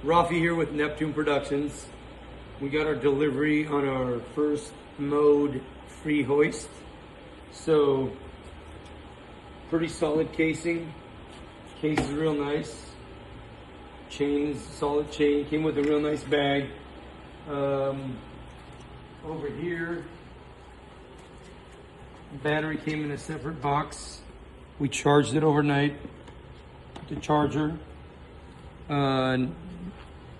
Raffi here with Neptune Productions. We got our delivery on our first mode FreeHoist. So, pretty solid casing. Case is real nice. Chains, solid chain. Came with a real nice bag. Over here, battery came in a separate box. We charged it overnight. The charger.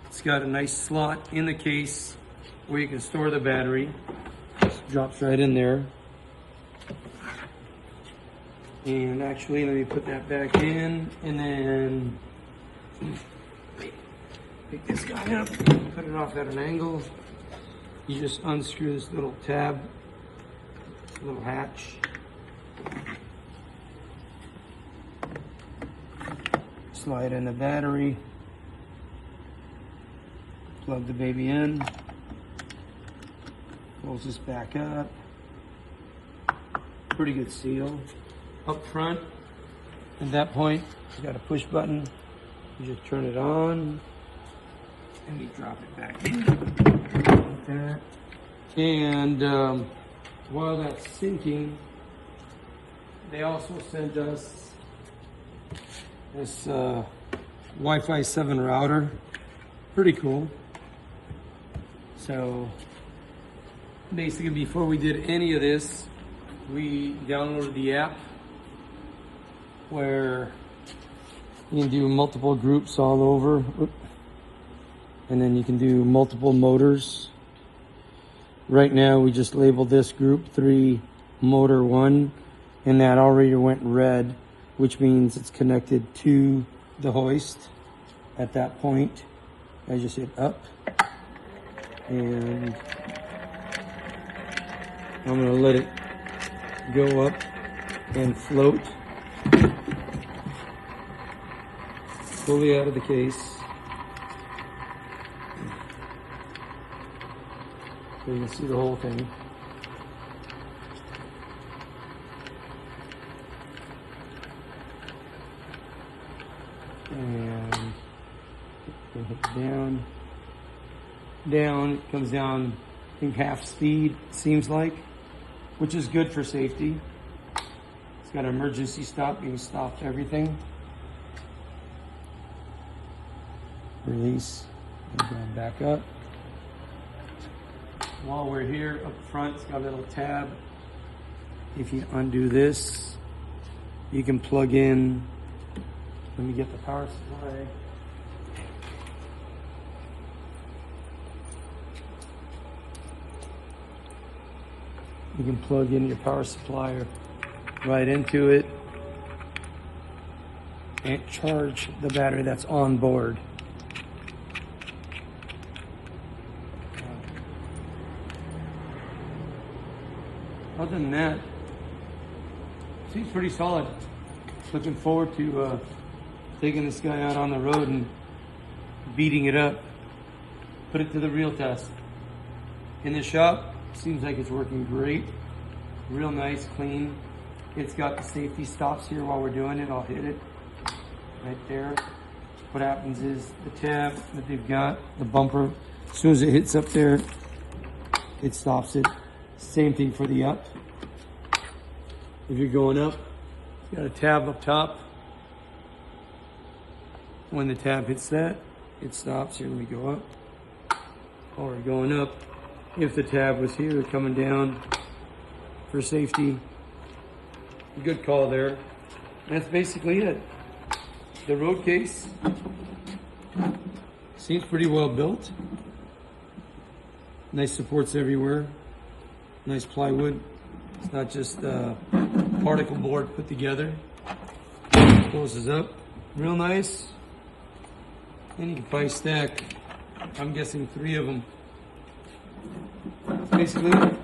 It's got a nice slot in the case where you can store the battery. Just drops right in there. And actually, let me put that back in, and then pick this guy up, put it off at an angle. You just unscrew this little tab, little hatch. Slide in the battery. Plug the baby in. Close this back up. Pretty good seal. Up front, at that point, you got a push button. You just turn it on, and you drop it back in. Like that. And while that's sinking, they also sent us this Wi-Fi 7 router. Pretty cool. So basically, before we did any of this, we downloaded the app where you can do multiple groups all over. And then you can do multiple motors. Right now we just labeled this group 3 motor 1, and that already went red, which means it's connected to the hoist. At that point, I just hit up, and I'm gonna let it go up and float fully out of the case. So you can see the whole thing. And we hit down. Down, it comes down, I think half speed, seems like, which is good for safety. It's got an emergency stop, you can stop everything. Release, and going back up. While we're here, up front, it's got a little tab. If you undo this, you can plug in, let me get the power supply. You can plug in your power supply right into it and charge the battery that's on board. Other than that, seems pretty solid. Looking forward to taking this guy out on the road and beating it up. Put it to the real test. In the shop, seems like it's working great. Real nice, clean. It's got the safety stops here while we're doing it. I'll hit it right there. What happens is the tab that they've got, the bumper, as soon as it hits up there, it stops it. Same thing for the up. If you're going up, you got a tab up top. When the tab hits that, it stops. Here, let me go up. Or going up. If the tab was here, coming down for safety. Good call there. And that's basically it. The road case seems pretty well built. Nice supports everywhere. Nice plywood. It's not just particle board put together. Closes up. Real nice. And you can probably stack, I'm guessing 3 of them. That's basically it.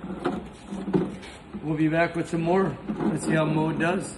We'll be back with some more. Let's see how mode does.